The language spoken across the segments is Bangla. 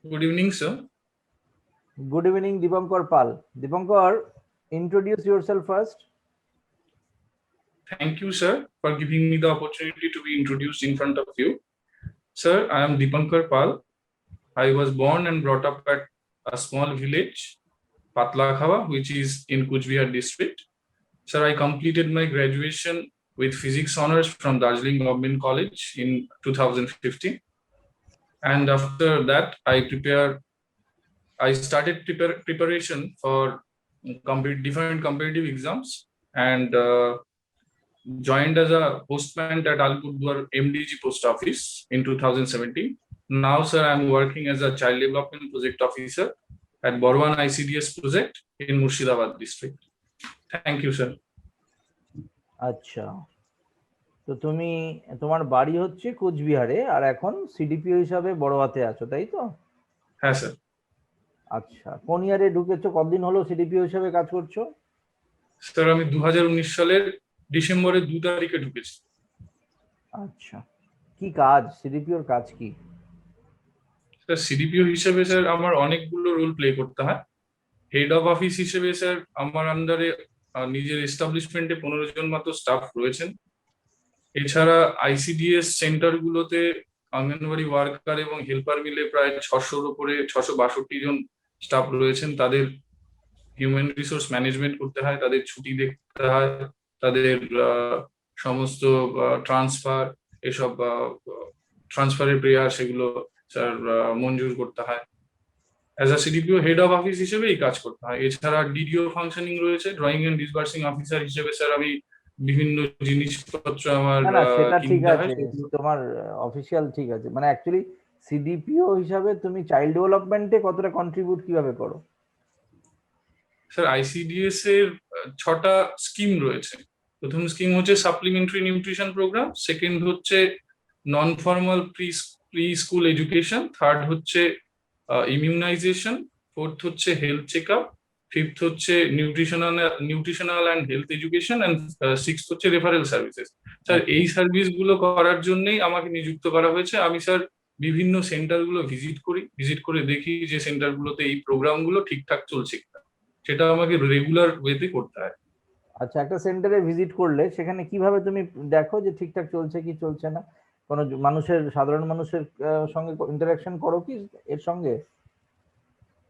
Good evening, sir. Good evening, Dipankar Pal. Dipankar, introduce yourself first. Thank you, sir, for giving me the opportunity to be introduced in front of you. Sir, I am Dipankar Pal. I was born and brought up at a small village, Patlakhawa, which is in Kuch Bihar district. Sir, I completed my graduation with physics honors from Darjeeling Government College in 2015. And after that, I started preparation for different competitive exams and joined as a postman at Alipurduar MDG post office in 2017. Now, sir, I'm working as a child development project officer at Borwan ICDS project in Murshidabad district. Thank you, sir. আচ্ছা, তো তুমি তোমার বাড়ি হচ্ছে কোচবিহারে আর এখন সিডিপিও হিসাবে বড়োয়াতে আছো, তাই তো? হ্যাঁ স্যার। আচ্ছা, কোন ইয়ারে ঢুকেছো? কতদিন হলো সিডিপিও হিসাবে কাজ করছো? স্যার আমি 2019 সালের ডিসেম্বরের 2 তারিখে ঢুকেছি। আচ্ছা, কি কাজ? সিডিপিওর কাজ কি? স্যার সিডিপিও হিসেবে স্যার আমার অনেকগুলো রোল প্লে করতে হয়। হেড অফ অফিস হিসেবে স্যার আমার আন্ডারে নিজের এস্টাবলিশমেন্টে 15 জন মতো স্টাফ রয়েছেন। এছাড়া আইসিডিএস সেন্টারগুলোতে অঙ্গনওয়াড়ি ওয়ার্কার এবং হেল্পার মিলে প্রায় 600-র উপরে 662 জন স্টাফ রয়েছেন। তাদের হিউম্যান রিসোর্স ম্যানেজমেন্ট করতে হয়, তাদের ছুটি দেখতে হয়, তাদের সমস্ত ট্রান্সফার, এসব ট্রান্সফারের প্রেয়ার সেগুলো স্যার মঞ্জুর করতে হয়। As a CDPO head of office হিসেবে এই কাজ করতে হয়। এছাড়া ডিডিও ফাংশনিং রয়েছে, ড্রয়িং এন্ড ডিসবার্সিং অফিসার হিসেবে স্যার আমি বিভিন্ন জিনিসপত্র আমার না সেটা ঠিক কিনতে হয়। আছে, তোমার অফিসিয়াল ঠিক আছে, মানে অ্যাকচুয়ালি সিডিপিও হিসাবে তুমি চাইল্ড ডেভেলপমেন্টে কতটা কন্ট্রিবিউট কিভাবে করো? স্যার আইসিডিএস এর 6টা স্কিম রয়েছে। প্রথম স্কিম হচ্ছে সাপ্লিমেন্টারি নিউট্রিশন প্রোগ্রাম, সেকেন্ড হচ্ছে non formal pre school education, third হচ্ছে ইমিউনাইজেশন, ফোর্থ হচ্ছে হেলথ চেক আপ, ফিফথ হচ্ছে nutritional and health education, and sixth হচ্ছে রেফারেল সার্ভিসেস। স্যার এই সার্ভিস গুলো করার জন্যই আমাকে নিযুক্ত করা হয়েছে। আমি স্যার বিভিন্ন সেন্টার গুলো ভিজিট করে দেখি যে সেন্টার গুলোতে এই প্রোগ্রাম গুলো ঠিকঠাক চলছে কিনা, সেটা আমাকে রেগুলার ওয়েতে করতে হয়। আচ্ছা, একটা সেন্টারে ভিজিট করলে সেখানে কিভাবে তুমি দেখো যে ঠিকঠাক চলছে কি চলছে না? কোনো মানুষের, সাধারণ মানুষের সঙ্গে ইন্টারাকশন করো কি এর সঙ্গে?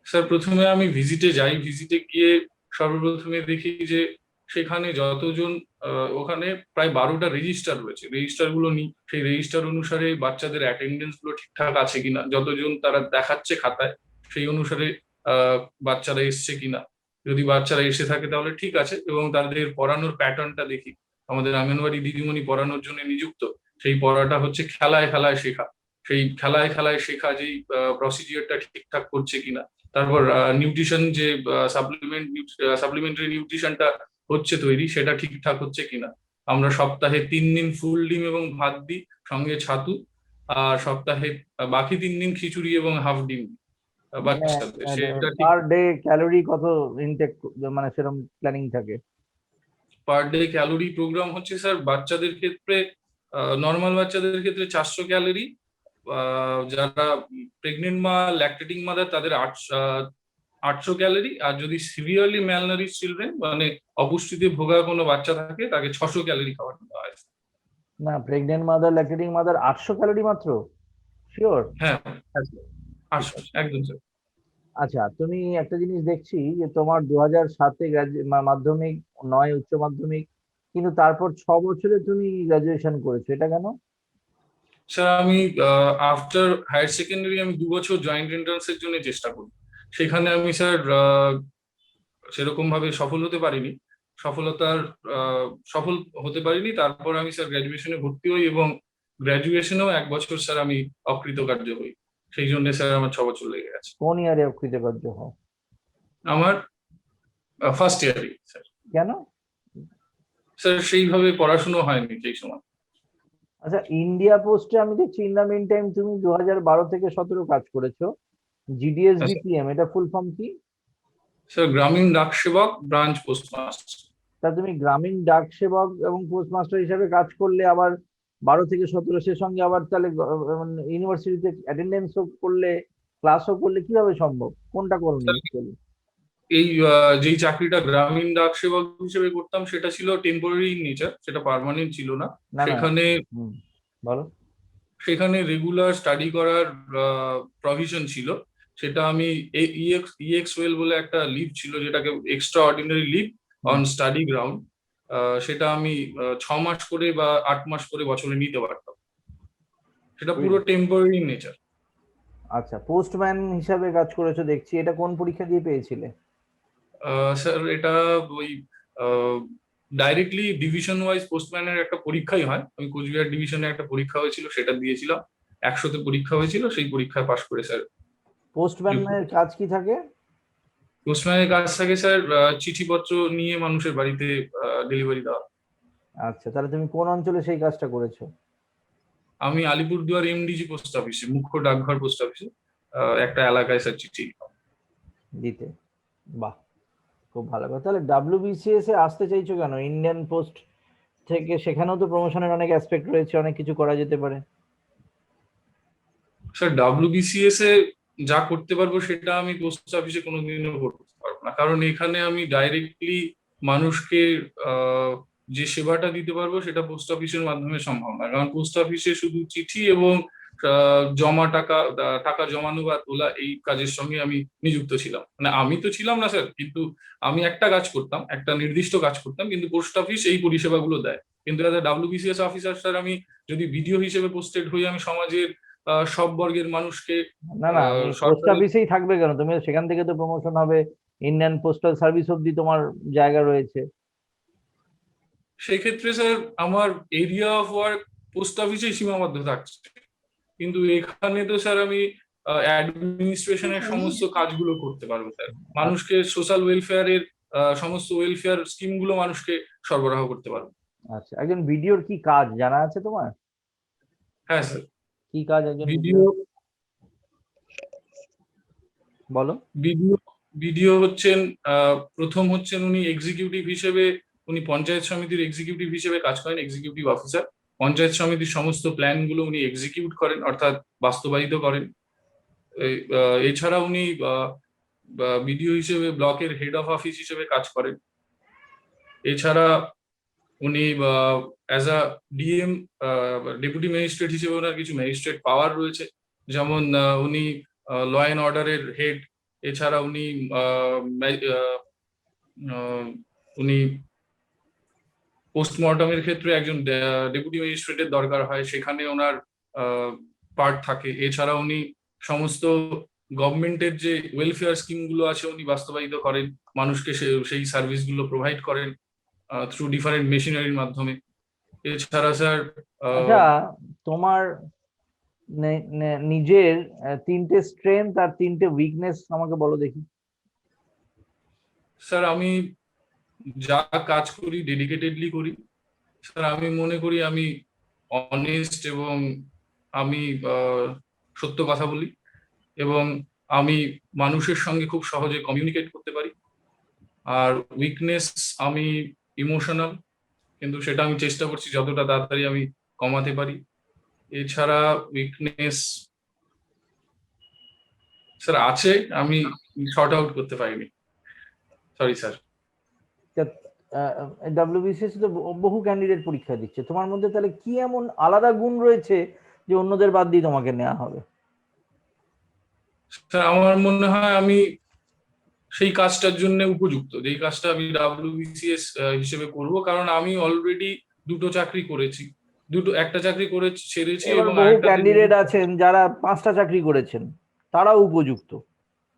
স্যার প্রথমে আমি ভিজিটে যাই, ভিজিটে গিয়ে সর্বপ্রথমে দেখি যে সেখানে যতজন ওখানে প্রায় 12টা রেজিস্টার রয়েছে, রেজিস্টার গুলো নিই, সেই রেজিস্টার অনুসারে বাচ্চাদের অ্যাটেন্ডেন্স গুলো ঠিকঠাক আছে কিনা, যতজন তারা দেখাচ্ছে খাতায় সেই অনুসারে বাচ্চারা এসছে কিনা। যদি বাচ্চারা এসে থাকে তাহলে ঠিক আছে, এবং তাদের পড়ানোর প্যাটার্নটা দেখি। আমাদের অঙ্গনওয়াড়ি দিদিমণি পড়ানোর জন্য নিযুক্ত, সেই পড়াটা হচ্ছে খেলায় খেলায় শেখা। সেই খেলায় খেলায় শেখা যেই প্রসিডিওরটা ঠিকঠাক করছে কিনা। তারপর নিউট্রিশন যে সাপ্লিমেন্টারি নিউট্রিশনটা হচ্ছে তৈরি, সেটা ঠিকঠাক হচ্ছে কিনা। আমরা সপ্তাহে 3 দিন ফুল ডিম এবং ভাত দিই, সঙ্গে ছাতু। আর সপ্তাহে বাকি 3 দিন খিচুড়ি এবং হাফ ডিম মানে বাচ্চাদের, সেটা ঠিক। পার ডে ক্যালোরি কত ইনটেক, মানে সেরকম প্ল্যানিং থাকে? পার ডে ক্যালোরি প্রোগ্রাম হচ্ছে স্যার বাচ্চাদের ক্ষেত্রে, নর্মাল বাচ্চাদের ক্ষেত্রে 400 ক্যালোরি, যারা প্রেগনেন্ট মা, ল্যাকটেটিং মাদার, তাদের 800 ক্যালোরি, আর যদি সিভিয়ারলি ম্যালনারিশ চিলড্রেন মানে অপুষ্টিতে ভোগা কোনো বাচ্চা থাকে তাকে 600 ক্যালোরি খাবার দেওয়া হয়। না, pregnant mother, lactating mother 800 calorie মাত্র? শিওর? হ্যাঁ, 800 একদম স্যার। আচ্ছা, তুমি একটা জিনিস দেখছি যে তোমার 2007-এ মাধ্যমিক, 9 উচ্চ মাধ্যমিক, কিন্তু তারপর 6 বছরে তুমি গ্রাজুয়েশন করেছো, এটা কেন? স্যার আমি আফটার হায়ার সেকেন্ডারি আমি 2 বছর জয়েন্ট এন্ট্রান্স এর জন্য চেষ্টা করি। সেখানে আমি স্যার সেরকম ভাবে সফল হতে পারিনি, সফলতার সফল হতে পারিনি। তারপর আমি স্যার গ্র্যাজুয়েশনে ভর্তি হই, এবং গ্র্যাজুয়েশনেও 1 বছর স্যার আমি অকৃতকার্য হই। সেই জন্য স্যার আমার 6 বছর লেগে গেছে। কোন ইয়ারে অকৃতকার্য হও? আমার ফার্স্ট ইয়ারই স্যার। কেন? স্যার সেইভাবে পড়াশুনো হয়নি সেই সময়। আচ্ছা, ইন্ডিয়া পোস্টে আমি দেখছি ইন দা মিন টাইম তুমি 2012 থেকে 17 কাজ করেছো। জিডিএস হ্যাঁ স্যার। বিপিএম, এটা ফুল ফর্ম কি? স্যার গ্রামীণ ডাক সেবক, ব্রাঞ্চ পোস্টমাস্টার। তা তুমি গ্রামীণ ডাক সেবক এবং পোস্টমাস্টার হিসেবে কাজ করলে, আবার 12 থেকে 17 সে সঙ্গে আবার তাহলে ইউনিভার্সিটিতে অ্যাটেন্ডেন্সও করলে, ক্লাসও করলে কিভাবে সম্ভব? কোনটা করনি actually? এই যেই চাকরিটা গ্রামীণ ডাক সেবক হিসেবে করতাম সেটা ছিল টেম্পোরারি ইন নেচার, সেটা পার্মানেন্ট ছিল না। না না। সেখানে হুম, বলো। সেখানে রেগুলার স্টাডি করার প্রভিশন ছিল। সেটা আমি ইএক্সওয়েল বলে একটা লিভ ছিল, যেটাকে extraordinary leave hmm, on study ground, সেটা আমি 6 মাস করে বা 8 মাস করে বছরে নিতে পারতাম। সেটা পুরো বুঝলি। Temporary nature. আচ্ছা, পোস্টম্যান হিসাবে কাজ করেছো দেখছি, এটা কোন পরীক্ষা দিয়ে পেয়েছিলে? স্যার এটা ওই ডাইরেক্টলি ডিভিশন ওয়াইজ পোস্টম্যানের একটা পরীক্ষাই হয়, আমি কোচবিহার ডিভিশনে একটা পরীক্ষা হয়েছিল সেটা দিয়েছিলাম। 100তে পরীক্ষা হয়েছিল, সেই পরীক্ষায় পাশ করে স্যার। পোস্টম্যানের কাজ কি থাকে? পোস্টম্যানের কাজ থাকে স্যার চিঠিপত্র নিয়ে মানুষের বাড়িতে ডেলিভারি দেওয়া। আচ্ছা, তাহলে তুমি কোন অঞ্চলে সেই কাজটা করেছো? আমি আলিপুরদুয়ার এমডিজি পোস্ট অফিসে, মুখ্য ডাকঘর পোস্ট অফিসে একটা এলাকায় স্যার চিঠি। দিতে। বাহ, খুব ভালো কথা। তাহলে ডাব্লিউবিসিএস এ আসতে চাইছো কেন? ইন্ডিয়ান পোস্ট থেকে সেখানেও তো প্রমোশনের অনেক অ্যাসপেক্ট রয়েছে, অনেক কিছু করা যেতে পারে। স্যার ডাব্লিউবিসিএস এ যা করতে পারবো সেটা আমি পোস্ট অফিসে কোনোদিনও করতে পারবো না, কারণ এখানে আমি ডাইরেক্টলি মানুষকে আহ, যে সেবাটা দিতে পারবো সেটা পোস্ট অফিসের মাধ্যমে সম্ভব না। কারণ পোস্ট অফিসে শুধু চিঠি এবং জমা টাকা টাকা জমানো বা তোলা এই কাজের সঙ্গে আমি নিযুক্ত ছিলাম। মানে আমি তো ছিলাম না স্যার, কিন্তু আমি একটা কাজ করতাম, একটা নির্দিষ্ট কাজ করতাম, কিন্তু পোস্ট অফিস এই পরিষেবাগুলো দেয়। কিন্তু as a WBCS officer sir, আমি যদি বিডিও হিসেবে পোস্টেড হই, আমি সমাজের সব বর্গের মানুষকে না না, আমি পোস্ট সরকারের। অফিসেই থাকবে কেন? তুমি সেখান থেকে তো প্রমোশন হবে, ইন্ডিয়ান পোস্টাল সার্ভিস অব্দি তোমার জায়গা রয়েছে। সেই ক্ষেত্রে স্যার আমার এরিয়া অফ ওয়ার্ক পোস্ট অফিসেই সীমাবদ্ধ থাকছে। কিন্তু এখানে তো স্যার আমি অ্যাডমিনিস্ট্রেশনের সমস্ত কাজগুলো করতে পারবো স্যার, মানুষকে সোশ্যাল ওয়েলফেয়ারের সমস্ত ওয়েলফেয়ার স্কিম গুলো মানুষকে সরবরাহ করতে পারবো। আচ্ছা, একজন ভিডিওর কি কাজ জানা আছে তোমার? হ্যাঁ স্যার। কি কাজ একজন ভিডিও ভিডিওর? বলো। ভিডিও ভিডিও হচ্ছেন, প্রথম হচ্ছেন উনি এক্সিকিউটিভ হিসেবে, উনি পঞ্চায়েত সমিতির এক্সিকিউটিভ হিসেবে কাজ করেন, এক্সিকিউটিভ অফিসার। পঞ্চায়েত সমিতির সমস্ত প্ল্যান গুলো উনি এক্সিকিউট করেন, অর্থাৎ বাস্তবায়িত করেন। এছাড়া উনি বিডিও হিসেবে ব্লকের হেড অফ অফিস হিসেবে কাজ করেন। এছাড়া উনি as a DM, deputy magistrate হিসেবে ওনার কিছু ম্যাজিস্ট্রেট পাওয়ার রয়েছে। যেমন উনি ল অ্যান্ড অর্ডারের হেড। এছাড়া উনি আহ, ম্যা- আহ, আহ, উনি পোস্টমর্টমের ক্ষেত্রে একজন ডেপুটি ম্যাজিস্ট্রেটের দরকার হয়, সেখানে ওনার পার্ট থাকে। এছাড়া উনি সমস্ত গভর্নমেন্টের যে ওয়েলফেয়ার স্কিম গুলো আছে উনি বাস্তবায়িত করেন, মানুষকে সেই সার্ভিস গুলো প্রোভাইড করেন থ্রু ডিফারেন্ট মেশিনারির মাধ্যমে। এছাড়া স্যার আচ্ছা, তোমার নিজের তিনটে স্ট্রেংথ আর তিনটে উইকনেস আমাকে বলো দেখি। স্যার আমি যা কাজ করি ডেডিকেটেডলি করি। স্যার আমি মনে করি আমি অনেস্ট, এবং আমি সত্য কথা বলি, এবং আমি মানুষের সঙ্গে খুব সহজে কমিউনিকেট করতে পারি। আর উইকনেস, আমি ইমোশনাল, কিন্তু সেটা আমি চেষ্টা করছি যতটা তাড়াতাড়ি আমি কমাতে পারি। এছাড়া উইকনেস স্যার আছে, আমি শর্ট আউট করতে পারিনি, সরি স্যার। ডাব্লিউবিসিএস তো বহু ক্যান্ডিডেট পরীক্ষা দিচ্ছে, তোমার মধ্যে তাহলে কি এমন আলাদা গুণ রয়েছে যে অন্যদের বাদ দিয়ে তোমাকে নেওয়া হবে? স্যার আমার মনে হয় আমি সেই কাজটার জন্য উপযুক্ত, যেই কাজটা আমি ডাব্লিউবিসিএস হিসেবে করব, কারণ আমি অলরেডি দুটো চাকরি করেছি। একটা চাকরি করে ছেড়েছি এবার এবং বহু আরেকটাতে ক্যান্ডিডেট আছেন যারা 5টা চাকরি করেছেন, তারাও উপযুক্ত।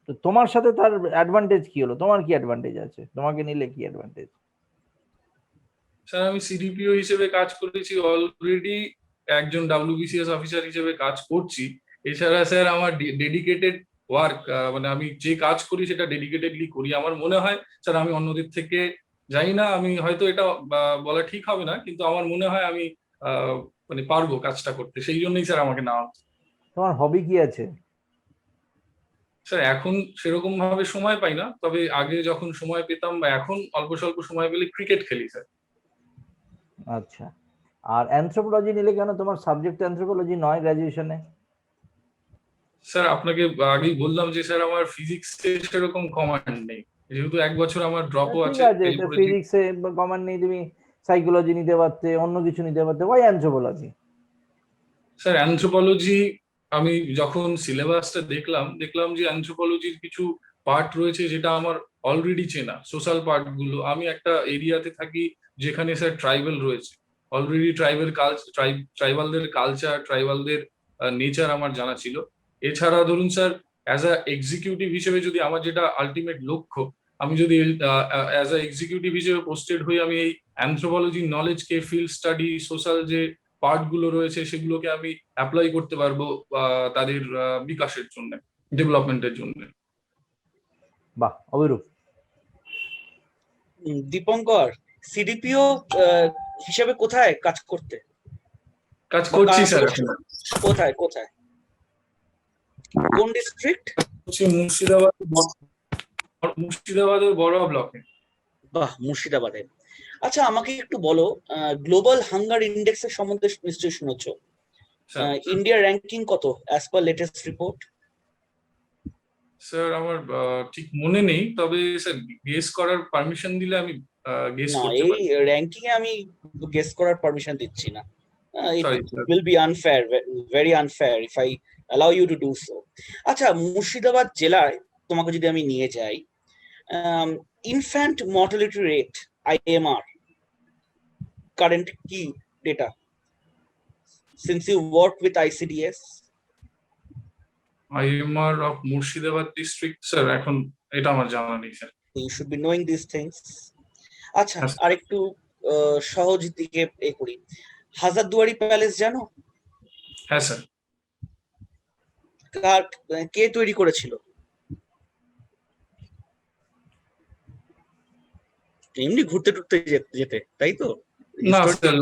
তো তোমার সাথে তার অ্যাডভান্টেজ কি হলো? তোমার কি অ্যাডভান্টেজ আছে? তোমাকে নিলে কি অ্যাডভান্টেজ? স্যার আমি সিডিপিও হিসেবে কাজ করেছি অলরেডি, একজন ডাব্লিউবিসিএস অফিসার হিসেবে কাজ করছি। এছাড়া স্যার আমার ডেডিকেটেড ওয়ার্ক, মানে আমি যে কাজ করি সেটা ডেডিকেটেডলি করি। আমার মনে হয় স্যার আমি অন্যদের থেকে, জানি না, আমি হয়তো এটা বলা ঠিক হবে না, কিন্তু আমার মনে হয় আমি আহ, মানে পারবো কাজটা করতে, সেই জন্যই স্যার আমাকে নেওয়া হচ্ছে। তোমার হবি কি আছে? স্যার এখন সেরকম ভাবে সময় পাই না, তবে আগে যখন সময় পেতাম বা এখন অল্প স্বল্প সময় পেলে ক্রিকেট খেলি স্যার। আচ্ছা, আর অ্যানথ্রোপোলজি নিলে কেন? তোমার সাবজেক্ট অ্যানথ্রোপোলজি নয় গ্রাজুয়েশনে? স্যার আপনাকে আগেই বললাম যে স্যার আমার ফিজিক্সে সেরকম কমান্ড নেই, যেহেতু এক বছর আমার ড্রপও ঠিক আছে আছে, তো এরপরে ফিজিক্সে কমান্ড নেই, তুমি সাইকোলজি নিতে পারতে, অন্য কিছু নিতে পারতে, ওয়াই অ্যানথ্রোপোলজি? স্যার অ্যানথ্রোপোলজি আমি যখন সিলেবাসটা দেখলাম যে অ্যানথ্রোপোলজির কিছু পার্ট রয়েছে যেটা আমার অলরেডি চেনা, সোশ্যাল পার্ট গুলো। আমি একটা এরিয়াতে থাকি যেখানে স্যার ট্রাইবাল রয়েছে, অলরেডি ট্রাইবালদের কালচার, ট্রাইবালদের নেচার আমার জানা ছিল। এছাড়া ধরুন স্যার, অ্যাজ আ এক্সিকিউটিভ হিসেবে যদি আমার যেটা আলটিমেট লক্ষ্য, আমি যদি অ্যাজ আ এক্সিকিউটিভ হিসেবে পোস্টেড হই, আমি এই অ্যানথ্রোপোলজির নলেজকে ফিল্ড স্টাডি, সোশ্যাল যে পার্ট গুলো রয়েছে সেগুলোকে আমি অ্যাপ্লাই করতে পারবো তাদের বিকাশের জন্য, ডেভেলপমেন্টের জন্য। বাহ, অভিরূপ। দীপঙ্কর, সিডিপিও হিসেবে কোথায় কাজ করতে, কাজ করছি স্যার করছো? এখন। কোথায় কোথায়, কোন ডিস্ট্রিক্ট? হচ্ছে মুর্শিদাবাদের বড়ুয়া ব্লকে। বাহ, মুর্শিদাবাদে। আচ্ছা, আমাকে একটু বলো, গ্লোবাল হাঙ্গার ইন্ডেক্সের সম্বন্ধে নিশ্চয়ই শুনেছো। স্যার ইন্ডিয়া র্যাঙ্কিং কত as per latest report? Sir আমার ঠিক মনে নেই, তবে স্যার গেস করার পারমিশন দিলে আমি গেস না, করতে এই পারি। র্যাঙ্কিং এ আমি গেস করার পারমিশন দিচ্ছি না। It sorry sir. Will be unfair, very unfair if I allow you to do so. আচ্ছা, মুর্শিদাবাদ জেলায় তোমাকে যদি আমি নিয়ে যাই, infant mortality rate, IMR, current কি data, since you work with ICDS? IMR of Murshidabad district sir এখন এটা আমার জানা নেই sir. You should be knowing this things. আচ্ছা, হ্যাঁ আর একটু সহজ দিকে করি। হাজারদুয়ারি প্যালেস জানো? হ্যাঁ স্যার। কার, কে তৈরি করেছিল? এমনি ঘুরতে টুরতে যেতে, তাই তো? না স্যার,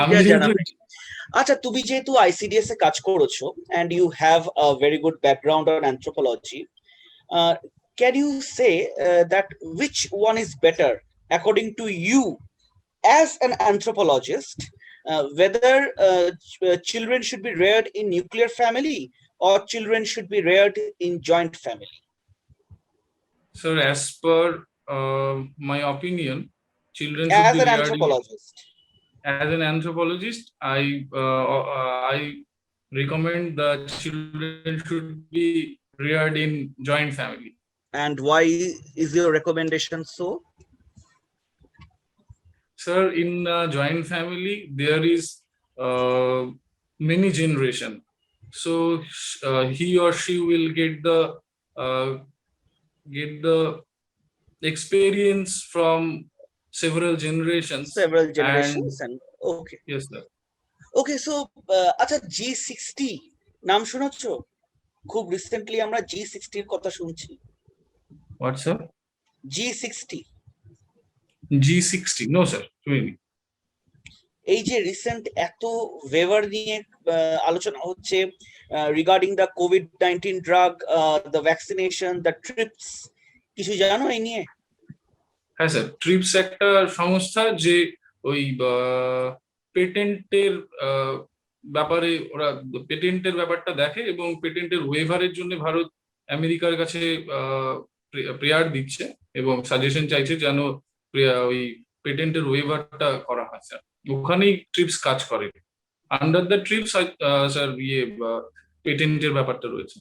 আমি জানা। যেহেতু আচ্ছা, তুমি যেহেতু ICDS এ কাজ করেছো and you have a very good background on anthropology, can you say that which one is better according to you as an anthropologist, whether children should be reared in nuclear family or children should be reared in joint family? sir, as per my opinion, children should As be an reared in, anthropologist. as an anthropologist, I recommend that children should be reared in joint family. And why is your recommendation so? Sir, in joint family there is many generation, so he or she will uh, get the experience from several generations. Several And generations and okay. yes sir. Okay, so আচ্ছা, G60 নাম শুনেছো? খুব রিসেন্টলি আমরা G60 এর কথা শুনছি। What sir? G60, G60? No sir, really. এই যে রিসেন্ট এত ওয়েভার নিয়ে আলোচনা হচ্ছে regarding the COVID-19 drug, the vaccination, the TRIPS, কিছু জানো এই নিয়ে? হ্যাঁ স্যার, ট্রিপস একটা সংস্থা যে ওই পেটেন্টের ব্যাপারে, ওরা পেটেন্টের ব্যাপারটা দেখে এবং পেটেন্টের ওয়েভারের জন্য ভারত আমেরিকার কাছে প্রেয়ার দিচ্ছে এবং সাজেশন চাইছে যেন ওই পেটেন্টের ওয়েভারটা করা হয় স্যার। ওখানেই ট্রিপস কাজ করে, আন্ডার দ্য ট্রিপস স্যার পেটেন্টের ব্যাপারটা রয়েছে।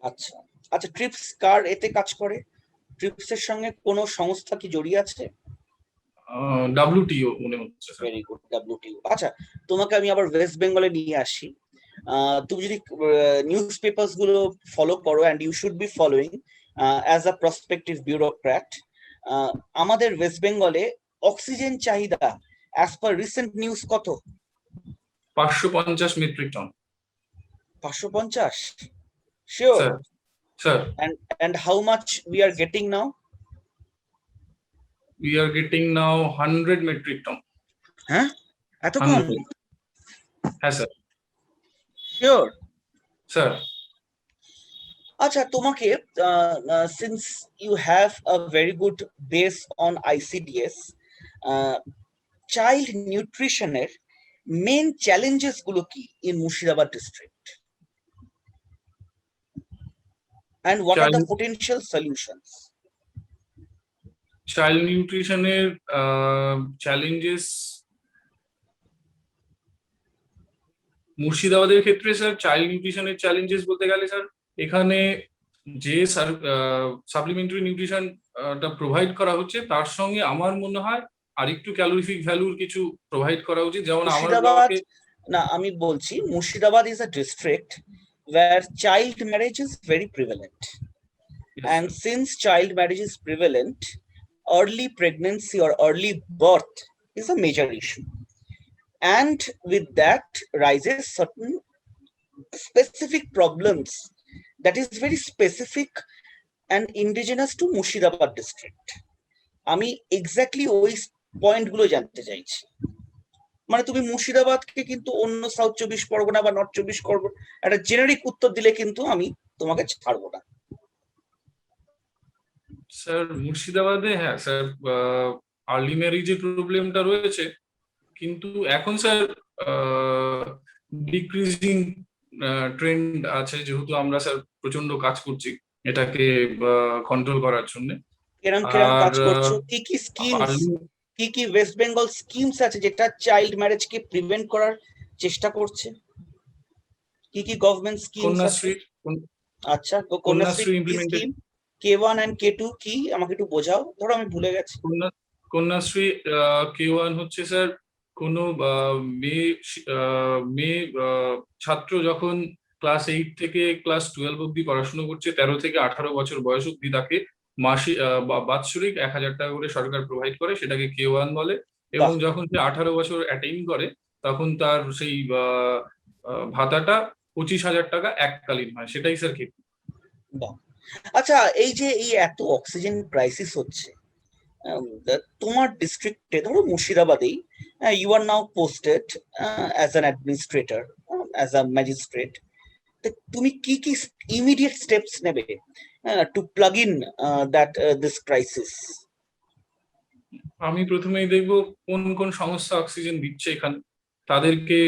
আচ্ছা আচ্ছা, ট্রিপস কার এতে কাজ করে? ট্রিপস এর সঙ্গে কোনো সংস্থা কি জড়িয়ে আছে? WTO মনে হচ্ছে স্যার। Very good, WTO। আচ্ছা, তোমাকে আমি আবার ওয়েস্ট বেঙ্গলে নিয়ে আসি। তুমি যদি নিউজ পেপারস গুলো ফলো করো, and you should be following as a prospective bureaucrat, আমাদের ওয়েস্ট বেঙ্গলে অক্সিজেন চাহিদা অ্যাজ পার রিসেন্ট নিউজ কত? 550 metric ton. 550? Sure? Sir sir, and how much we are getting now? we are getting now 100 metric ton. হ্যাঁ, এত কম? 100, হ্যাঁ স্যার। শিওর? স্যার আচ্ছা, তোমাকে since you have a very good base on ICDS, child নিউট্রিশনের মেন চ্যালেঞ্জেস গুলো কি in Murshidabad district? And what are the Child- potential solutions? Child নিউট্রিশনের চ্যালেঞ্জেস মুর্শিদাবাদের ক্ষেত্রে স্যার, চাইল্ড নিউট্রিশনের চ্যালেঞ্জেস বলতে গেলে স্যার, এখানে যে সাপ্লিমেন্টারি নিউট্রিশনটা প্রোভাইড করা হচ্ছে তার সঙ্গে আমার মনে হয় আর একটু ক্যালোরিফিক ভ্যালুর কিছু প্রোভাইড করা উচিত, যেমন আমার মুর্শিদাবাদ, ব্লকে না আমি বলছি Murshidabad is a district where child marriage is very prevalent. And since child marriage is prevalent, early pregnancy or early birth is a major issue. And with that rises certain specific problems that is very specific and indigenous to Murshidabad district. আমি এক্স্যাক্টলি ওই পয়েন্ট গুলো জানতে চাইছি। মানে তুমি মুর্শিদাবাদকে কিন্তু অন্য সাউথ 24 পরগনা বা নর্থ 24 পরগনা একটা জেনারিক উত্তর দিলে কিন্তু আমি তোমাকে ছাড়বো না। স্যার মুর্শিদাবাদে, হ্যাঁ স্যার, আর্লি ম্যারেজের প্রবলেমটা রয়েছে, কিন্তু এখন স্যার ডিক্রিজিং ট্রেন্ড আছে, যেহেতু আমরা স্যার প্রচন্ড কাজ করছি এটাকে কন্ট্রোল করার জন্য। কিরম কিরম কাজ আর, করছো, কি কি স্কিমস, কি কি ওয়েস্ট বেঙ্গল স্কিমস আছে যেটা চাইল্ড ম্যারেজকে প্রিভেন্ট করার চেষ্টা করছে? কি কি গভর্নমেন্ট স্কিমস আছে? কন্যাশ্রী, আচ্ছা, Kanyashree Kanyashree implemented। Scheme K1 and K2 কি আমাকে একটু বোঝাও, ধরো আমি ভুলে গেছি। কন্যাশ্রী K1 হচ্ছে স্যার কোনো মেয়ে মেয়ে ছাত্র যখন ক্লাস 8 থেকে ক্লাস 12 অব্দি পড়াশোনা করছে, 13 থেকে 18 বছর বয়স অব্দি তাকে মাসিক বাৎসরিক 1000 টাকা করে সরকার প্রোভাইড করে, সেটাকে K1 বলে। এবং যখন সে 18 বছর অ্যাটেইন করে তখন তার সেই ভাতাটা 25,000 টাকা এককালীন হয়, সেটাই স্যার K2। আচ্ছা, এই যে এই এত অক্সিজেন ক্রাইসিস হচ্ছে তোমার ডিস্ট্রিক্টে, ধরো মুর্শিদাবাদেই, you are now posted as an administrator, as a magistrate, তুমি কি কি ইমিডিয়েট স্টেপস নেবে to plug in that this crisis? আমি প্রথমেই দেখবো কোন কোন সংস্থা অক্সিজেন দিচ্ছে এখানে, তাদেরকে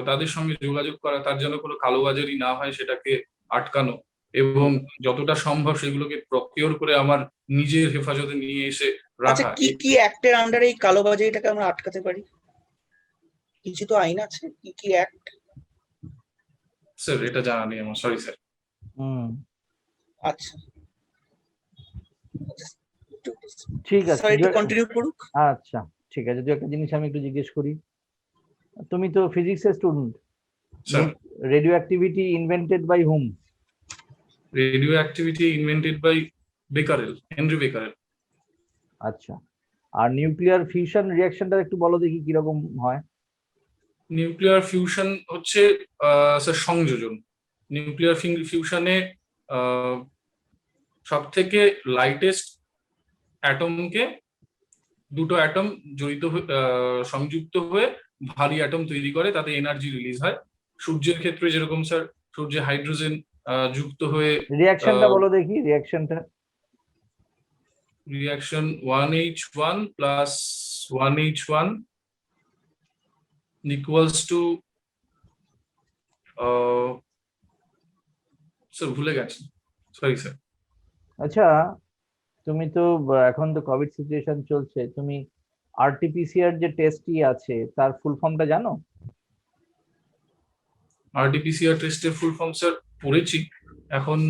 তাদের সঙ্গে যোগাযোগ করা, তার যেন কোনো কালোবাজারি না হয় সেটাকে আটকানো, এবং যতটা সম্ভব সেগুলোকে প্রকিওর করে আমার নিজের হেফাজতে নিয়ে এসে আচ্ছা, রাখা। কি কি অ্যাক্টের আন্ডারে এই কালোবাজারিটাকে আমরা আটকাতে পারি? কিছু তো আইন আছে, কি কি অ্যাক্ট? স্যার এটা জানা নেই আমার, সরি স্যার। আচ্ছা, ঠিক আছে, স্যার একটু কন্টিনিউ করুক। আচ্ছা ঠিক আছে, দু একটা জিনিস আমি একটু জিজ্ঞেস করি। তুমি তো ফিজিক্সের student, sir radioactivity invented by hmm? Radioactivity invented by Becquerel, Henri Becquerel. আচ্ছা, আর নিউক্লিয়ার ফিউশন রিঅ্যাকশনটা একটু বলো দেখি কিরকম হয়। নিউক্লিয়ার ফিউশন হচ্ছে স্যার সংযোজন। নিউক্লিয়ার ফিউশনে সব থেকে লাইটেস্ট অ্যাটমকে দুটো অ্যাটম সংযুক্ত হয়ে ভারী অ্যাটম তৈরি করে, তাতে এনার্জি রিলিজ হয়। সূর্যের ক্ষেত্রে যেরকম স্যার সূর্যে হাইড্রোজেন যুক্ত হয়ে রিঅ্যাকশনটা বলো দেখি, রিঅ্যাকশনটা। Reaction 1H1 plus 1H1 equals to, sir ভুলে গেছি, সরি স্যার। আচ্ছা, তুমি তো এখন তো কোভিড সিচুয়েশন চলছে, তুমি আরটিপিসিআর যে টেস্টটি আছে তার ফুল ফর্মটা জানো? আরটিপিসিআর টেস্টের ফুল ফর্ম স্যার পড়েছি, এখন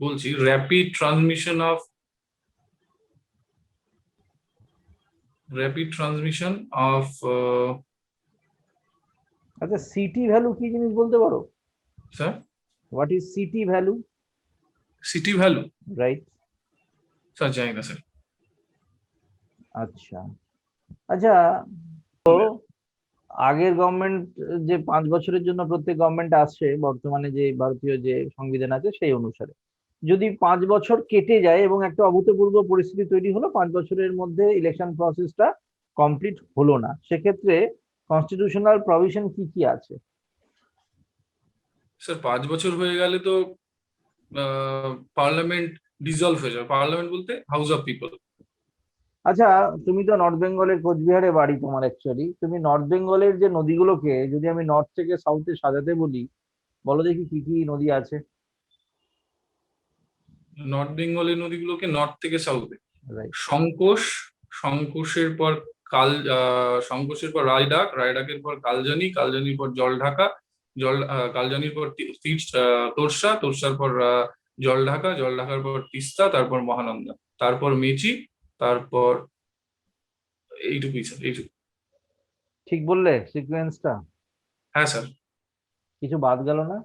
বলছি র্যাপিড ট্রান্সমিশন অফ আচ্ছা, সিটি ভ্যালু কি জিনিস বলতে পারো? Sir what is city value? City value, right. Sir জানি না স্যার। আচ্ছা আচ্ছা, তো আগের গভর্নমেন্ট যে 5 বছরের জন্য প্রত্যেক গভর্নমেন্ট আসছে, বর্তমানে যে ভারতীয় যে সংবিধান আছে সেই অনুসারে যদি 5 বছর কেটে যায় এবং একটা অভূতপূর্ব পরিস্থিতি তৈরি হলো, 5 বছরের মধ্যে ইলেকশন প্রসেসটা কমপ্লিট হলো না, সেক্ষেত্রে কনস্টিটিউশনাল প্রভিশন কি কি আছে? স্যার 5 বছর হয়ে গেলে তো পার্লামেন্ট ডিসলভ হয়ে যাবে। পার্লামেন্ট বলতে হাউস অফ পিপল। আচ্ছা, তুমি তো নর্থ বেঙ্গলের কোচবিহারে বাড়ি তোমার, অ্যাকচুয়ালি তুমি নর্থ বেঙ্গলের যে নদীগুলোকে যদি আমি নর্থ থেকে সাউথে সাজাতে বলি, বলো দেখি কি কি নদী আছে? নর্থ বেঙ্গলের নদীগুলোকে নর্থ থেকে সাউথে, রাইট। সংকোষ, সংকোষের পর সংকোষের পর রায়ডাক, রায়ডাকের পর কালজানি, কালজানির পর জলঢাকা, কালজানির পর তোরসা, তোরসার পর জলঢাকা, জলঢাকার পর তিস্তা, তারপর মহানন্দা, তারপর মেচি, তারপর এইটুকুই স্যার, এইটুকু। ঠিক বললে সিকোয়েন্সটা? হ্যাঁ স্যার। কিছু বাদ গেল না?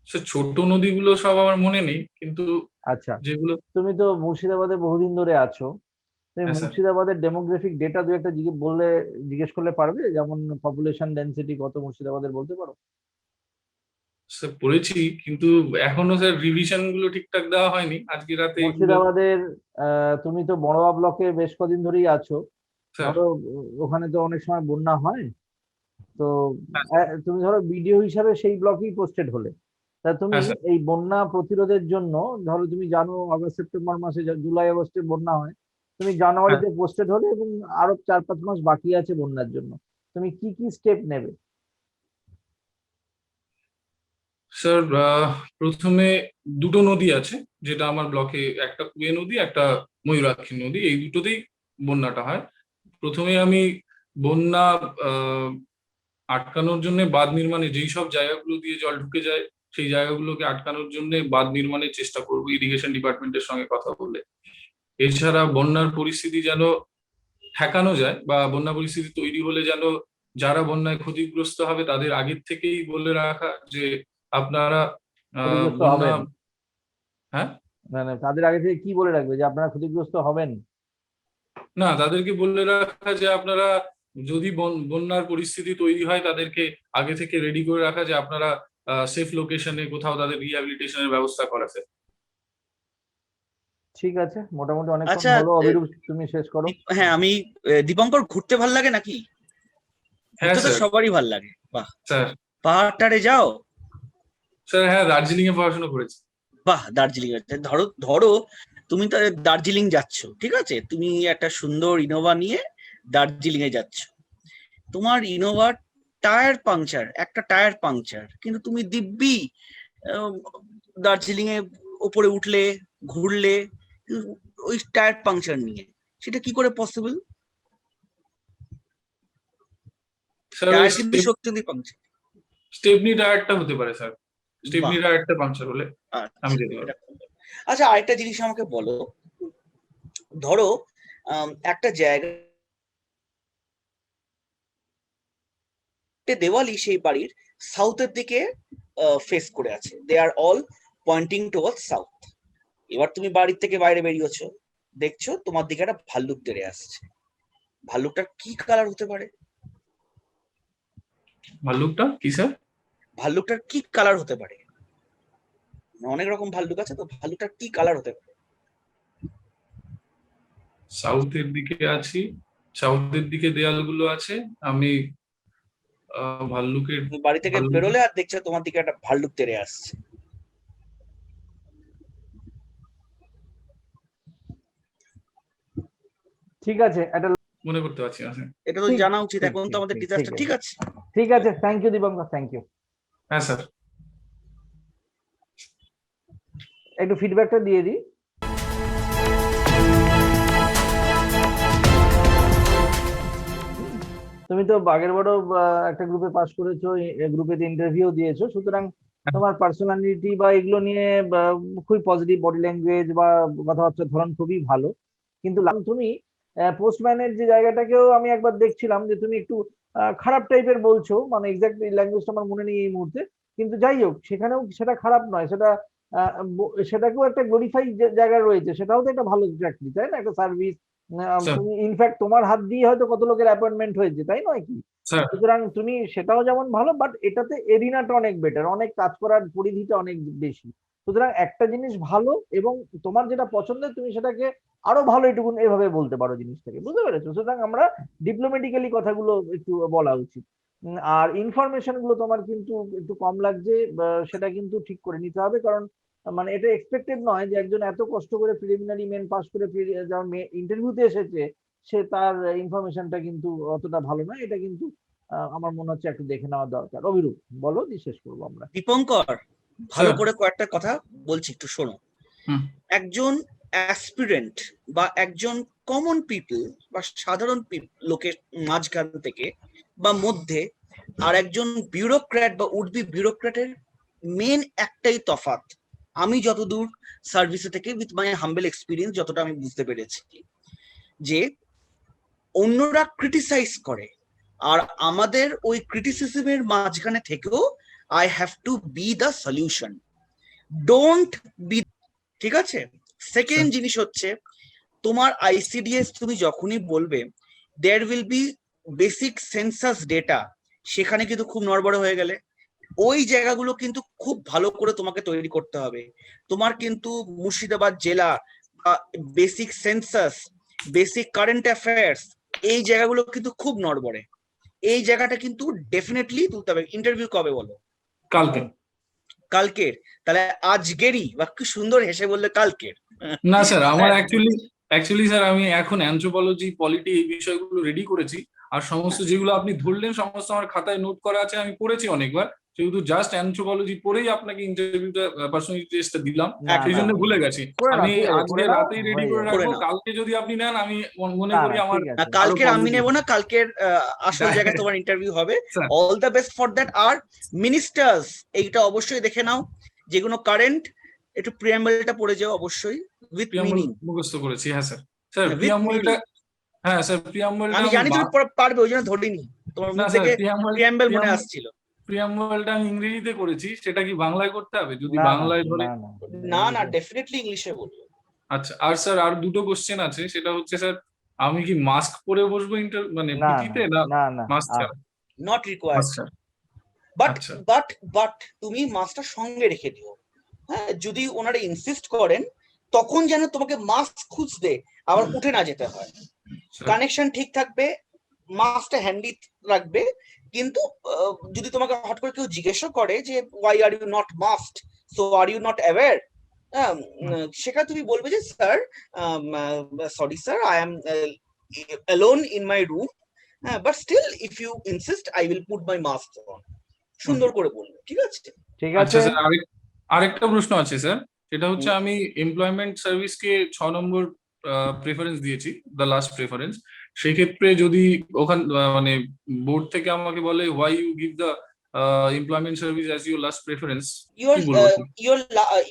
স্যার ছোট নদীগুলো সব আমার মনে নেই, কিন্তু আচ্ছা, যেগুলো, তুমি তো মুর্শিদাবাদে বহুদিন ধরে আছো, তুমি হ্যাঁ স্যার। মুর্শিদাবাদের ডেমোগ্রাফিক ডেটা দু একটা জিজ্ঞেস করলে পারবে? যেমন পপুলেশন ডেনসিটি কত মুর্শিদাবাদের বলতে পারো? স্যার পড়েছি, কিন্তু এখনো স্যার রিভিশন গুলো ঠিকঠাক দেওয়া হয়নি, আজকে রাতে এগুলো। মুর্শিদাবাদের তুমি তো বড়োয়া ব্লকে বেশ কদিন ধরেই আছো, স্যার। ধরো ওখানে তো অনেক সময় বন্যা হয়, তো হ্যাঁ স্যার। তুমি ধরো বিডিও হিসাবে সেই ব্লকেই পোস্টেড হলে, তা তুমি হ্যাঁ স্যার। এই বন্যা প্রতিরোধের জন্য, ধরো তুমি জানো আগস্ট সেপ্টেম্বর মাসে জুলাই আগস্টে বন্যা হয়, তুমি হ্যাঁ জানুয়ারিতে পোস্টেড হলে এবং আরো 4-5 মাস বাকি আছে বন্যার জন্য, তুমি কি কি স্টেপ নেবে? স্যার, প্রথমে দুটো নদী আছে যেটা আমার ব্লকে, একটা কুয়ে নদী, একটা ময়ূরাক্ষী নদী, এই দুটোতেই বন্যাটা হয়। প্রথমে আমি বন্যা আহ, আটকানোর জন্য বাঁধ নির্মাণে, যেই সব জায়গাগুলো দিয়ে জল ঢুকে যায় সেই জায়গাগুলোকে আটকানোর জন্য বাঁধ নির্মাণের চেষ্টা করবো ইরিগেশন ডিপার্টমেন্টের সঙ্গে কথা বলে। এছাড়া বন্যার পরিস্থিতি যেন ঠেকানো যায়, বা বন্যা পরিস্থিতি তৈরি হলে যেন যারা বন্যায় ক্ষতিগ্রস্ত হবে তাদের আগের থেকেই বলে রাখা যে আপনারা ক্ষতিগ্রস্ত বন্যা। হবেন, হ্যাঁ। মানে তাদের আগে থেকে কি বলে রাখবে যে আপনারা ক্ষতিগ্রস্ত হবেন? না, তাদেরকে বলে রাখা যে আপনারা যদি বন্যার পরিস্থিতি তৈরি হয় তাদেরকে আগে থেকে রেডি করে রাখা, যে আপনারা সেফ লোকেশনে কোথাও তাদের রিহ্যাবিলিটেশনের ব্যবস্থা করাছে। ঠিক আছে, মোটামুটি অনেকক্ষণ আচ্ছা, হলো, অভিরূপ তুমি শেষ করো। হ্যাঁ আমি দীপঙ্কর, ঘুরতে ভাল লাগে নাকি? হ্যাঁ ঘুরতে তো স্যার। সবারই ভাল লাগে। বাহ, স্যার। পাহাড়টারে যাও? স্যার হ্যাঁ, দার্জিলিং এ পড়াশোনা করেছি। বাহ, দার্জিলিং আছে। ধরো ধরো তুমি তো দার্জিলিং যাচ্ছ, ঠিক আছে, তুমি একটা সুন্দর ইনোভা নিয়ে দার্জিলিং এ যাচ্ছ, তোমার ইনোভার টায়ার পাংচার, একটা টায়ার পাংচার, কিন্তু তুমি দিব্যি আহ, দার্জিলিং এ ওপরে উঠলে, ঘুরলে, কিন্তু ওই টায়ার পাংচার নিয়ে, সেটা কি করে পসিবল? স্যার ওই টায়ার কিন্তু সত্যি পাংচার। স্টেপনি টায়ারটা হতে পারে স্যার, স্টেপনি বাহ, টায়ারটা পাংচার হলে আমি আচ্ছা যেতে পারবো। এটা। আচ্ছা, আরেকটা জিনিস আমাকে বলো, ধরো একটা জায়গা দেওয়ালি সেই বাড়ির সাউথের দিকে ফেস করে আছে, দে আর অল পয়েন্টিং টুয়ার্ডস সাউথ। এবার তুমি বাড়ির থেকে বাইরে বেরিয়েছো, দেখছো তোমার দিকে একটা ভাল্লুক তেড়ে আসছে, ভাল্লুকটার কি কালার হতে পারে? ভাল্লুকটা কি স্যার? ভাল্লুকটার কি কালার হতে পারে? অনেক রকম ভাল্লুক আছে, তো ভাল্লুকটার কি কালার হতে পারে? সাউথের দিকে আছি, সাউথের দিকে দেয়ালগুলো আছে, আমি ভাল্লুকের, তুমি বাড়ি থেকে ভাল্লুক, বেরোলে আর দেখছো তোমার দিকে একটা ভাল্লুক তেড়ে আসছে। ঠিক আছে, একটা মনে করতে পারছি না স্যার। এটা তো ঠিক জানা উচিত, ঠিক এখন তো ঠিক আমাদের ঠিক ঠিক ডিজাস্টার, ঠিক আছে, আছে। ঠিক আছে, thank you Dipankar, thank you. হ্যাঁ স্যার। একটু ফিডব্যাকটা দিয়ে দিই। তুমি তো আগের বারও একটা গ্রুপে পাস করেছো, গ্রুপে ইন্টারভিউ দিয়েছো, সুতরাং তোমার পার্সোনালিটি বা এগুলো নিয়ে খুবই পজিটিভ, বডি ল্যাঙ্গুয়েজ বা কথাবার্তার ধরন খুবই ভালো, কিন্তু তুমি পোস্টম্যানের যে জায়গাটাকেও আমি একবার দেখছিলাম যে তুমি একটু খারাপ টাইপের বলছো, মানে এক্সাক্ট ল্যাঙ্গুয়েজটা আমার মনে নেই এই মুহূর্তে, কিন্তু যাই হোক সেখানেও সেটা খারাপ নয়, সেটা সেটাকেও একটা গ্লোরিফাই জায়গা রয়েছে, সেটাও তো একটা ভালো চাকরি, তাই না, একটা সার্ভিস। স্যার। তুমি ইনফ্যাক্ট তোমার হাত দিয়ে হয়তো কত লোকের অ্যাপয়েন্টমেন্ট হয়েছে, তাই নয় কি? স্যার। সুতরাং তুমি সেটাও যেমন ভালো, বাট এটাতে এরিনাটা অনেক বেটার, অনেক কাজ করার পরিধিটা অনেক বেশি। সুতরাং একটা জিনিস ভালো এবং তোমার যেটা পছন্দের তুমি সেটাকে আরো ভালো এটুকু এভাবে বলতে পারো জিনিসটাকে, বুঝতে পেরেছো? সুতরাং আমরা ডিপ্লোম্যাটিক্যালি কথাগুলো একটু বলা উচিত। আর ইনফরমেশন গুলো তোমার কিন্তু একটু কম লাগছে, সেটা কিন্তু ঠিক করে নিতে হবে, কারণ মানে এটা এক্সপেক্টেড নয় যে একজন এত কষ্ট করে প্রিলিমিনারি মেন পাস করে ইন্টারভিউতে এসেছে, সে তার ইনফরমেশনটা কিন্তু অতটা ভালো নয়, এটা কিন্তু আমার মনে হচ্ছে একটু দেখে নেওয়া দরকার। অভিরূপ বলো, দিয়ে শেষ করবো আমরা। দীপঙ্কর, ভালো স্যার। করে কয়েকটা কথা বলছি, একটু শোনো। হুম। একজন অ্যাসপিরেন্ট বা একজন কমন পিপল বা সাধারণ লোকের মাঝখান থেকে বা মধ্যে আর একজন বিউরোক্র্যাট বা উড বি বিউরোক্র্যাটের মেন একটাই তফাৎ, আমি যতদূর সার্ভিসে থেকে উইথ মাই হাম্বল এক্সপিরিয়েন্স যতটা আমি বুঝতে পেরেছি, যে অন্যরা ক্রিটিসাইজ করে আর আমাদের ওই ক্রিটিসিজমের মাঝখানে থেকেও I have to B the solution, don't be. ঠিক আছে? সেকেন্ড জিনিস হচ্ছে, তোমার আইসিডিএস তুমি যখনই বলবে there will be basic census data, সেখানে কিন্তু খুব নড়বড়ে হয়ে গেলে ওই জায়গাগুলো কিন্তু খুব ভালো করে তোমাকে তৈরি করতে হবে। তোমার কিন্তু মুর্শিদাবাদ জেলা basic census, basic current affairs, এই জায়গাগুলো কিন্তু খুব নড়বড়ে। এই জায়গাটা কিন্তু ডেফিনেটলি তুলতে হবে। ইন্টারভিউ কবে বলো? কালকে। কালকের? তাহলে আজকেরই, বা কি সুন্দর হেসে বললে কালকের। না স্যার, আমার অ্যাকচুয়ালি স্যার আমি এখন অ্যানথ্রোপোলজি, পলিটি এই বিষয়গুলো রেডি করেছি, আর সমস্ত যেগুলো আপনি ধরলেন সমস্ত আমার খাতায় নোট করা আছে, আমি পড়েছি অনেকবার। সেহেতু জাস্ট অ্যানথ্রোপোলজি পড়েই আপনাকে ইন্টারভিউটা, পার্সোনালিটি টেস্টটা দিলাম, না, সেই না, জন্য ভুলে গেছি। করে নাও, আমি ঠিক আছে, আজকে করে নাও, রাতেই রেডি হয়ে করে যাবে। রাখবো, নাও। কালকে যদি আপনি নেন আমি মনে না, করি না, আমার ঠিক না, আছে। কালকের আরো আমি positive। নেব না, কালকের আসল জায়গায় তোমার ইন্টারভিউ হবে। Sir. All the best for that. আর মিনিস্টার্স, এইটা অবশ্যই দেখে নাও, যেগুলো কারেন্ট, একটু প্রিয়াম্বলটা পড়ে যাও অবশ্যই, উইথ প্রিয়াম্বল মিনিং। মুখস্থ করেছি, হ্যাঁ স্যার। স্যার উইথ প্রিয়াম্বলটা, মিনিং। হ্যাঁ স্যার প্রিয়াম্বলটা আমি আমি জানি তুমি পারবে, ওই জন্য ধরিনি, তোমার না মুখ স্যার, থেকে প্রিয়াম্বল মনে আসছিল। প্রিয়াম্বলটা আমি ইংরেজিতে করেছি, সেটা কি বাংলায় করতে হবে? যদি না, না, বাংলায় ধরে। না, না, না না, ডেফিনেটলি ইংলিশে বলবো। আচ্ছা, আর স্যার আর দুটো কোশ্চেন আছে, সেটা হচ্ছে স্যার, আমি কি মাস্ক পরে বসবো মানে না, পিটিতে, না না, না, মাস্ক আহ, ছাড়া? Not required. মাস্ক ছাড়া। বাট আচ্ছা। বাট বাট তুমি মাস্কটা সঙ্গে রেখে দিও। হ্যাঁ, যদি ওনারা ইনসিস্ট করেন তখন যেন তোমাকে মাস্ক খুঁজতে আবার উঠে না যেতে হয়। স্যার। কানেকশন ঠিক থাকবে, মাস্কটা হ্যান্ডি রাখবে। কিন্তু যদি তোমাকে হট করে কেউ জিজ্ঞাসা করে যে why are you not masked, so are you not aware, সেখানে তুমি বলবে যে sir, sorry sir, I am alone in my room, but still if you insist I will put my mask on. সুন্দর করে বলবে, ঠিক আছে? ঠিক আচ্ছা আছে। স্যার, আরেকটা প্রশ্ন আছে স্যার, সেটা হচ্ছে আমি এমপ্লয়মেন্ট সার্ভিসকে 6 নম্বর প্রেফারেন্স দিয়েছি, দ্য লাস্ট প্রেফারেন্স। সেক্ষেত্রে যদি ওখান মানে বোর্ড থেকে আমাকে বলে why you give the employment service as your last preference, your কি বলবো?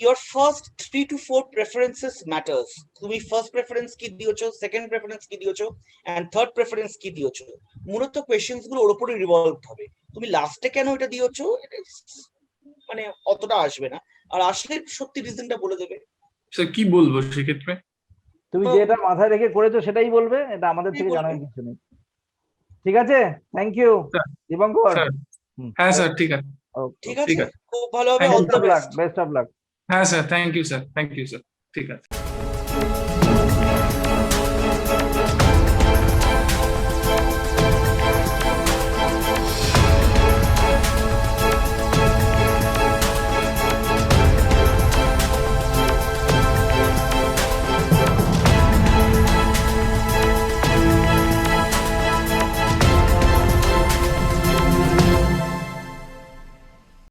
your first 3 to 4 preferences matters. তুমি ফার্স্ট প্রেফারেন্স কি দিয়েছো, সেকেন্ড প্রেফারেন্স কি দিয়েছো, এন্ড থার্ড প্রেফারেন্স কি দিয়েছো, মূলত কোশ্চেনস গুলো ওর উপরে রিভলভ হবে। তুমি লাস্টে কেন এটা দিয়েছো, মানে অতটা আসবে না, আর আসলে সত্যি রিজনটা বলে দেবে। স্যার কি বলবো সেক্ষেত্রে? তুমি তো যেটা মাথায় রেখে করেছো সেটাই বলবে, এটা আমাদের কি থেকে বলবো? জানার কিছু নেই। ঠিক আছে, thank you sir. Dipankar. Sir, হ্যাঁ স্যার, ঠিক আছে। ঠিক ঠিক আছে, আছে। খুব ভালো হবে। Thank all you. The best of luck, best. Best of luck. হ্যাঁ sir, thank you sir, thank you sir, ঠিক আছে।